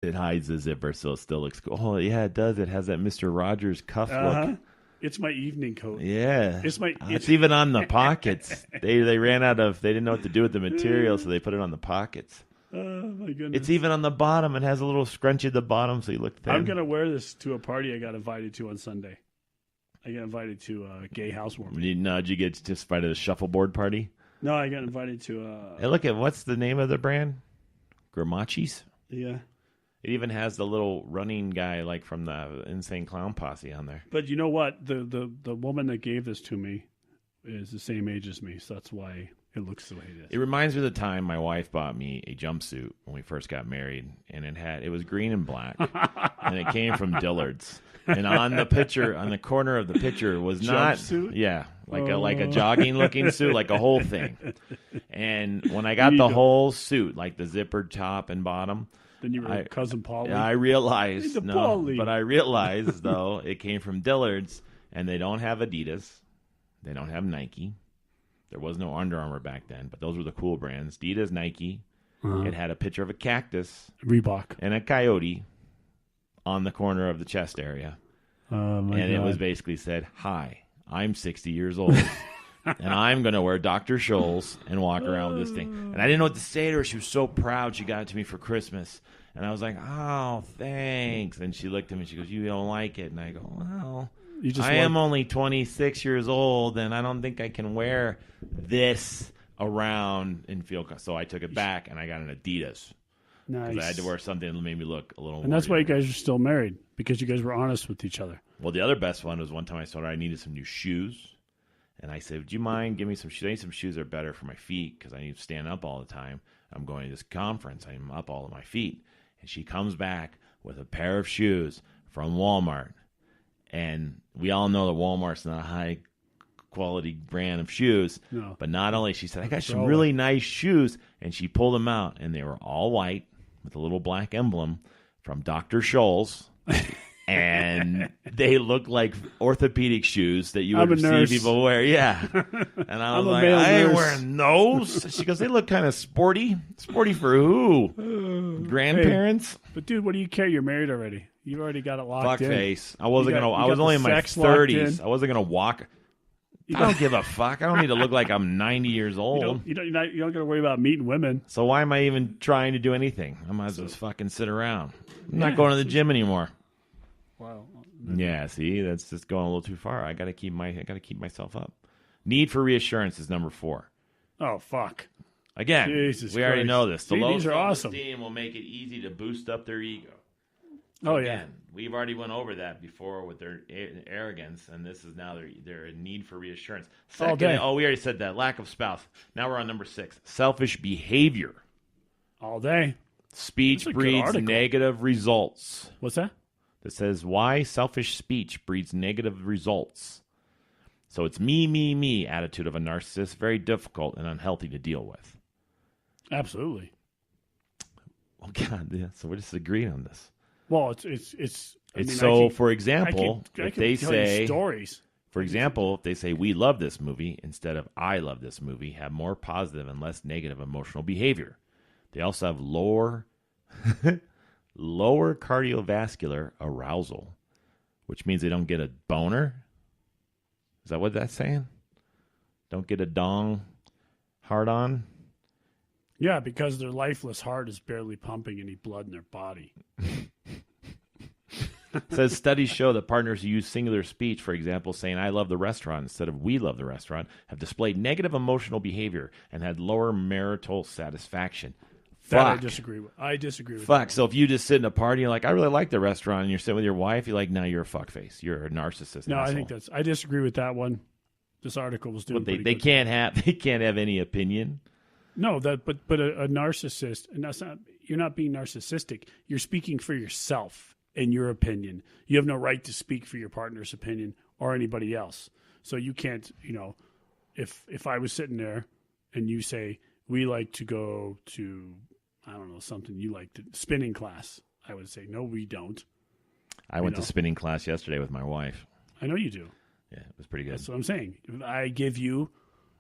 It hides the zipper, so it still looks cool. Oh, yeah, it does. It has that Mr. Rogers cuff look. It's my evening coat. Yeah. It's It's even on the pockets. They ran out of, they didn't know what to do with the material, so they put it on the pockets. Oh, my goodness. It's even on the bottom. It has a little scrunchie at the bottom, so you look thin. I'm going to wear this to a party I got invited to on Sunday. I got invited to a gay housewarming. Did you get just invited to a shuffleboard party? No, I got invited to Hey, look at, what's the name of the brand? Gramachis? Yeah. It even has the little running guy like from the Insane Clown Posse on there. But you know what? The woman that gave this to me is the same age as me, so that's why it looks the way it is. It reminds me of the time my wife bought me a jumpsuit when we first got married, and it was green and black, and it came from Dillard's. And on the picture, on the corner of the picture, was not jumpsuit? like a jogging looking suit, like a whole thing. And when I got the whole suit, like the zippered top and bottom, then you were cousin Paulie. I realized Paulie. I realized though it came from Dillard's, and they don't have Adidas, they don't have Nike. There was no Under Armour back then, but those were the cool brands. Adidas, Nike. It had a picture of a cactus, Reebok, and a coyote on the corner of the chest area. And it was basically said, "Hi, I'm 60 years old, and I'm going to wear Dr. Scholl's and walk around with this thing." And I didn't know what to say to her. She was so proud. She got it to me for Christmas. And I was like, "Oh, thanks." And she looked at me. She goes, "You don't like it?" And I go, "Well, I am only 26 years old, and I don't think I can wear this around and feel." So I took it back, and I got an Adidas. Nice. I had to wear something that made me look a little. And that's why you guys are still married, because you guys were honest with each other. Well, the other best one was one time I told her I needed some new shoes, and I said, "Would you mind giving me some shoes? I need some shoes that are better for my feet because I need to stand up all the time. I'm going to this conference. I'm up all of my feet." And she comes back with a pair of shoes from Walmart, and we all know that Walmart's not a high quality brand of shoes. No. But not only, she said, "I got some really nice shoes," and she pulled them out, and they were all white with a little black emblem from Dr. Scholl's. And they look like orthopedic shoes that you would see people wear. Yeah. And I was like, "I ain't wearing those." She goes, "They look kind of sporty." Sporty for who? Grandparents? Hey, but dude, what do you care? You're married already. You already got it locked in. Fuck face. I was only in my 30s. I wasn't going to walk. I don't give a fuck. I don't need to look like I'm 90 years old. You don't got to worry about meeting women. So why am I even trying to do anything? I might as well just fucking sit around. I'm not going to the gym anymore. Wow. Yeah, see, that's just going a little too far. I got to keep myself up. Need for reassurance is number 4. Oh fuck. Again, we already know this. The low these are awesome. self-esteem will make it easy to boost up their ego. So again, we've already went over that before with their arrogance, and this is now their need for reassurance. Second, we already said that. Lack of spouse. Now we're on number 6. Selfish behavior. All day. Speech breeds negative results. What's that? That says why selfish speech breeds negative results. So it's me attitude of a narcissist, very difficult and unhealthy to deal with. Absolutely. Oh God, yeah. So we're just agreeing on this. Well, it's. For example, if they say stories. For example, if they say we love this movie instead of I love this movie, have more positive and less negative emotional behavior. They also have lower cardiovascular arousal, which means they don't get a boner. Is that what that's saying? Don't get a dong hard on? Yeah, because their lifeless heart is barely pumping any blood in their body. Says studies show that partners who use singular speech, for example, saying I love the restaurant instead of we love the restaurant, have displayed negative emotional behavior and had lower marital satisfaction. That I disagree with. I disagree with that. So if you just sit in a party and you're like, I really like the restaurant, and you're sitting with your wife, you're like, no, you're a fuckface. You're a narcissist. No, asshole. I think I disagree with that one. This article was doing they can't have any opinion. No, but a narcissist, and that's not, you're not being narcissistic. You're speaking for yourself and your opinion. You have no right to speak for your partner's opinion or anybody else. So you can't, if I was sitting there and you say, we like to go to, I don't know, something you like, to spinning class, I would say, no, we don't. I went to spinning class yesterday with my wife. I know you do. Yeah, it was pretty good. That's what I'm saying. If I give you,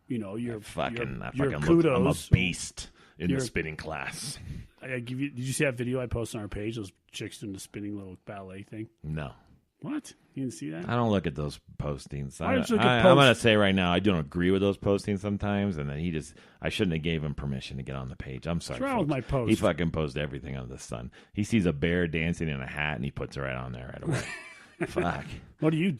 your kudos. I'm a beast. in the spinning class. Did you see that video I posted on our page? Those chicks doing the spinning little ballet thing? No. What? You didn't see that? I don't look at those postings. Why don't you look I'm at going to say right now, I don't agree with those postings sometimes, and then I shouldn't have gave him permission to get on the page. I'm sorry, What's wrong with my post? He fucking posted everything under the sun. He sees a bear dancing in a hat, and he puts it right on there right away. Fuck. What do? You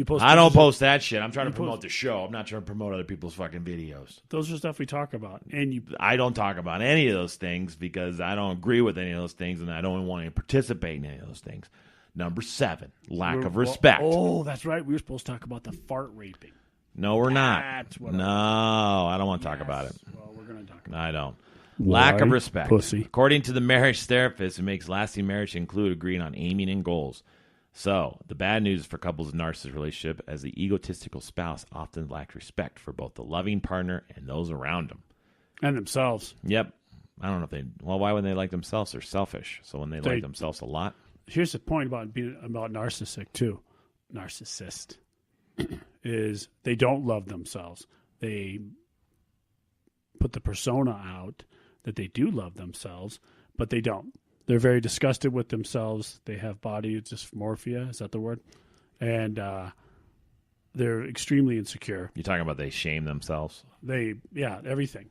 post? I don't post that shit. I'm trying to promote the show. I'm not trying to promote other people's fucking videos. Those are stuff we talk about, and I don't talk about any of those things because I don't agree with any of those things, and I don't want to participate in any of those things. Number 7, lack of respect. Oh, that's right. We were supposed to talk about the fart raping. No, we're not. That's what I don't want to talk about it. Well, we're going to talk about I don't. Lack of respect. Pussy. According to the marriage therapist who makes lasting marriage include agreeing on aiming and goals. So, the bad news for couples in a narcissistic relationship as the egotistical spouse often lacks respect for both the loving partner and those around them. And themselves. Yep. I don't know if why would they like themselves? They're selfish. So when they like themselves a lot. Here's the point about being about narcissistic too. Narcissist is they don't love themselves. They put the persona out that they do love themselves, but they don't. They're very disgusted with themselves. They have body dysmorphia. Is that the word? And they're extremely insecure. You're talking about they shame themselves? Everything.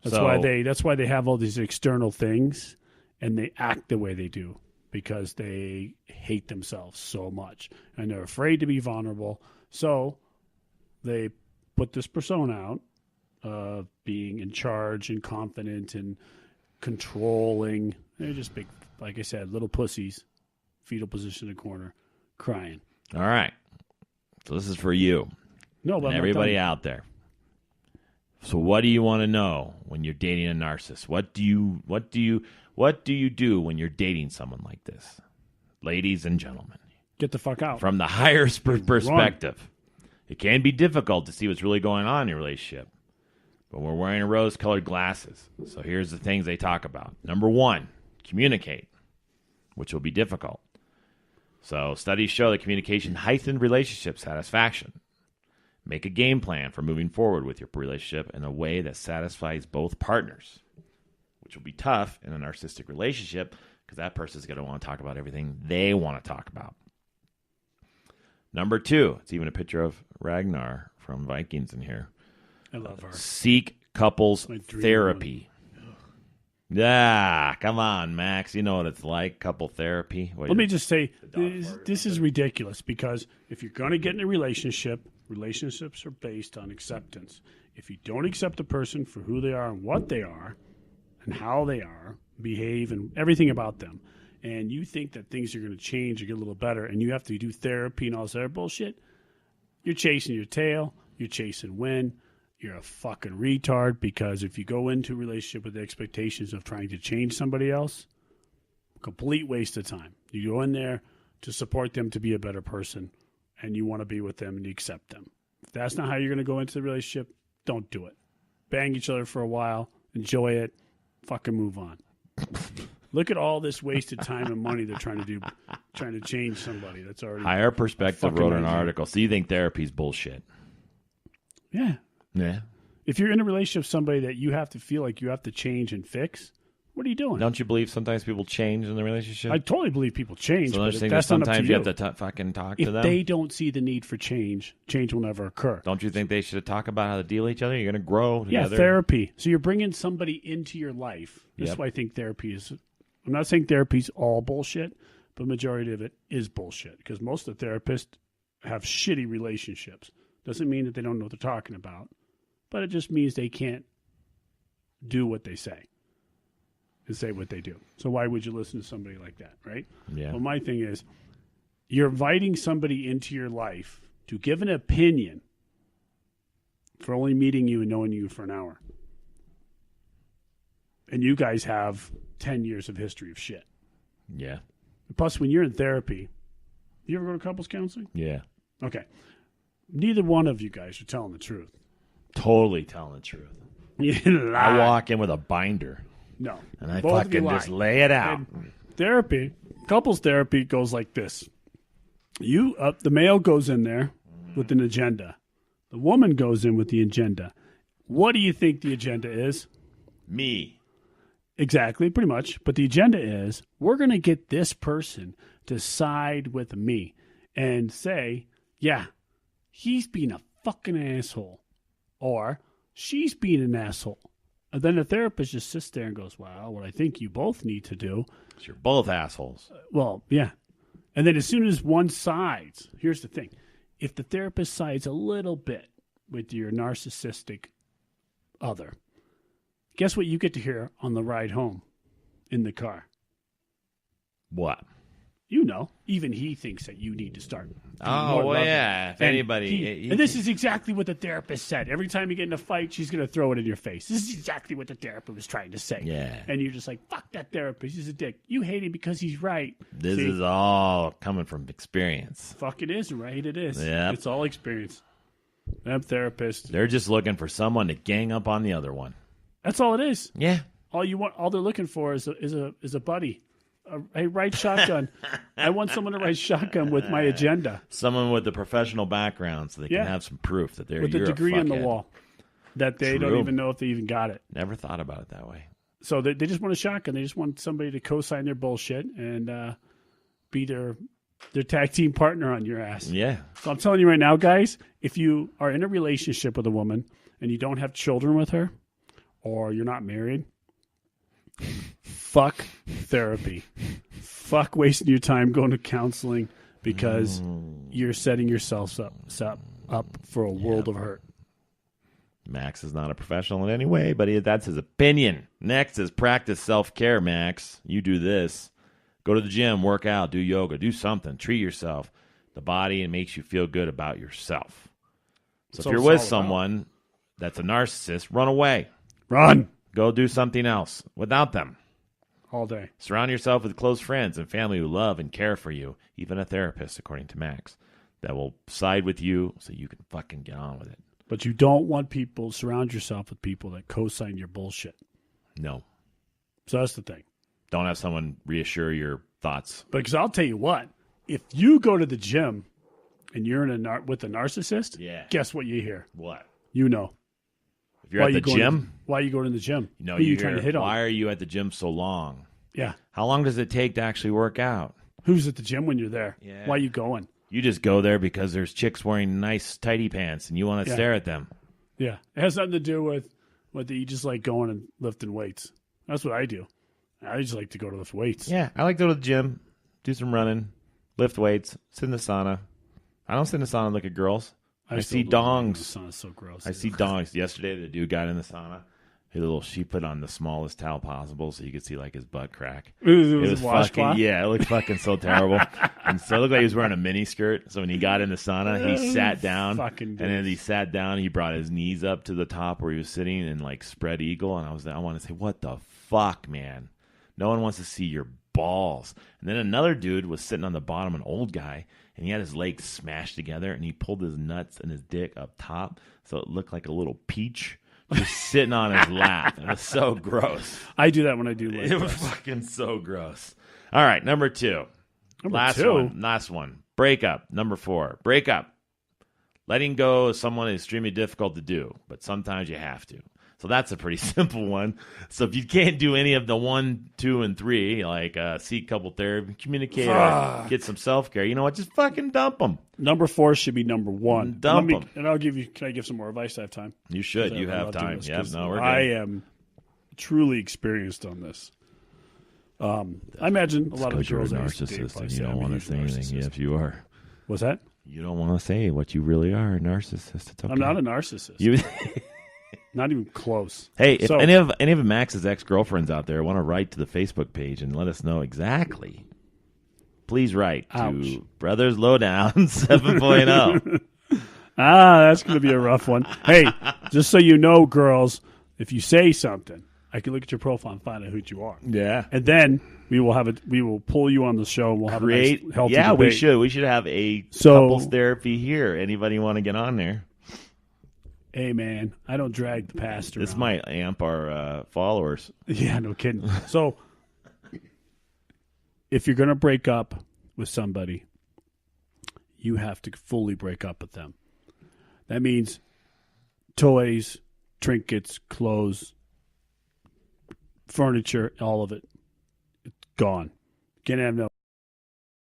That's why they have all these external things and they act the way they do because they hate themselves so much. And they're afraid to be vulnerable. So they put this persona out of being in charge and confident and controlling. They're just big, like I said, little pussies, fetal position in the corner, crying. All right. So this is for you. No, but and everybody out there. So what do you want to know when you're dating a narcissist? What do you do when you're dating someone like this? Ladies and gentlemen. Get the fuck out. From the higher perspective. It can be difficult to see what's really going on in your relationship. But we're wearing rose-colored glasses. So here's the things they talk about. Number 1, communicate, which will be difficult. So studies show that communication heightens relationship satisfaction. Make a game plan for moving forward with your relationship in a way that satisfies both partners, which will be tough in a narcissistic relationship because that person's going to want to talk about everything they want to talk about. Number 2, it's even a picture of Ragnar from Vikings in here. I love her. Seek couples therapy. Yeah, come on, Max. You know what it's like, couple therapy. Let me just say, this is ridiculous because if you're going to get in a relationship, relationships are based on acceptance. If you don't accept a person for who they are and what they are and how they are, behave, and everything about them, and you think that things are going to change or get a little better, and you have to do therapy and all this other bullshit, you're chasing your tail, you're chasing wind. You're a fucking retard because if you go into a relationship with the expectations of trying to change somebody else, complete waste of time. You go in there to support them to be a better person and you want to be with them and you accept them. If that's not how you're going to go into the relationship, don't do it. Bang each other for a while, enjoy it, fucking move on. Look at all this wasted time and money they're trying to change somebody that's already... Higher Perspective wrote an article. So you think therapy's bullshit? Yeah. Yeah. If you're in a relationship with somebody that you have to feel like you have to change and fix, what are you doing? Don't you believe sometimes people change in the relationship? I totally believe people change. So but that's sometimes you have have to fucking talk to them. If they don't see the need for change, change will never occur. Don't you think they should talk about how to deal with each other? You're going to grow together. Yeah, therapy. So you're bringing somebody into your life. This is why I think therapy is... I'm not saying therapy's all bullshit, but majority of it is bullshit because most of the therapists have shitty relationships. Doesn't mean that they don't know what they're talking about. But it just means they can't do what they say and say what they do. So why would you listen to somebody like that, right? Yeah. Well, my thing is, you're inviting somebody into your life to give an opinion for only meeting you and knowing you for an hour. And you guys have 10 years of history of shit. Yeah. Plus, when you're in therapy, you ever go to couples counseling? Yeah. Okay. Neither one of you guys are telling the truth. Totally telling the truth. You lie. I walk in with a binder. No. And I fucking just lay it out. And therapy, couples therapy goes like this. The male goes in there with an agenda. The woman goes in with the agenda. What do you think the agenda is? Me. Exactly, pretty much. But the agenda is we're going to get this person to side with me and say, yeah, he's being a fucking asshole. Or she's being an asshole. And then the therapist just sits there and goes, well, what I think you both need to do. You're both assholes. Well, yeah. And then as soon as one sides, here's the thing. If the therapist sides a little bit with your narcissistic other, guess what you get to hear on the ride home in the car? What? You know, even he thinks that you need to start. Oh, well, yeah. If anybody. And this is exactly what the therapist said. Every time you get in a fight, she's going to throw it in your face. This is exactly what the therapist was trying to say. Yeah. And you're just like, fuck that therapist. He's a dick. You hate him because he's right. This is all coming from experience. Fuck it is, right? It is. Yeah. It's all experience. Them therapists. They're just looking for someone to gang up on the other one. That's all it is. Yeah. All they're looking for is a buddy. Hey, ride shotgun. I want someone to ride shotgun with my agenda. Someone with a professional background so they can have some proof that with a degree on the wall that they don't even know if they even got it. Never thought about it that way. So they just want a shotgun. They just want somebody to co-sign their bullshit and be their tag team partner on your ass. Yeah. So I'm telling you right now, guys, if you are in a relationship with a woman and you don't have children with her or you're not married, fuck therapy. Fuck wasting your time going to counseling because you're setting yourself up for a world of hurt. Max is not a professional in any way, but that's his opinion. Next is practice self-care, Max. You do this. Go to the gym, work out, do yoga, do something. Treat yourself. The body, it makes you feel good about yourself. So if you're with someone that's a narcissist, run away. Run. Go do something else without them. All day. Surround yourself with close friends and family who love and care for you, even a therapist, according to Max, that will side with you so you can fucking get on with it. But you don't want people, surround yourself with people that co-sign your bullshit. No. So that's the thing. Don't have someone reassure your thoughts. Because I'll tell you what, if you go to the gym and you're with a narcissist, guess what you hear? What? You know. If you're at the gym? Why are you going to the gym? No, who are you trying to hit on? Why are you at the gym so long? Yeah. How long does it take to actually work out? Who's at the gym when you're there? Yeah. Why are you going? You just go there because there's chicks wearing nice tighty pants and you want to stare at them. Yeah. It has nothing to do with whether you just like going and lifting weights. That's what I do. I just like to go to lift weights. Yeah. I like to go to the gym, do some running, lift weights, sit in the sauna. I don't sit in the sauna and look at girls. I see dongs. The sauna's so gross. I see dongs. Yesterday, the dude got in the sauna. She put on the smallest towel possible so you could see like his butt crack. It was fucking, it looked fucking so terrible. And so it looked like he was wearing a mini skirt. So when he got in the sauna, he sat down. And then he sat down, he brought his knees up to the top where he was sitting and like spread eagle. And I want to say, what the fuck, man? No one wants to see your balls. And then another dude was sitting on the bottom, an old guy, and he had his legs smashed together and he pulled his nuts and his dick up top so it looked like a little peach just sitting on his lap. It was so gross. I do that when I do leg It was fucking so gross. All right, number two. Last one. Breakup. Number 4. Breakup. Letting go of someone is extremely difficult to do, but sometimes you have to. So that's a pretty simple one. So if you can't do any of the 1, 2, and 3, like seek couple therapy, communicate, or get some self-care, you know what? Just fucking dump them. Number 4 should be number 1. Dump them. And I'll give you. Can I give some more advice? I have time. You should. You have time. Yep. No, we're good. I am truly experienced on this. I imagine a lot of the girls are a narcissist and you don't want to say anything. Yes, you are. What's that? You don't want to say what you really are, a narcissist. It's okay. I'm not a narcissist. Not even close. Hey, if any of Max's ex-girlfriends out there want to write to the Facebook page and let us know exactly, please write to Brothers Lowdown 7.0. That's going to be a rough one. Hey, just so you know, girls, if you say something, I can look at your profile and find out who you are. Yeah. And then we will pull you on the show and we'll have a nice, healthy debate. We should. We should have a couples therapy here. Anybody want to get on there? Hey, man, I don't drag the past around. This might amp our followers. Yeah, no kidding. So if you're going to break up with somebody, you have to fully break up with them. That means toys, trinkets, clothes, furniture, all of it. It's gone. Can't have no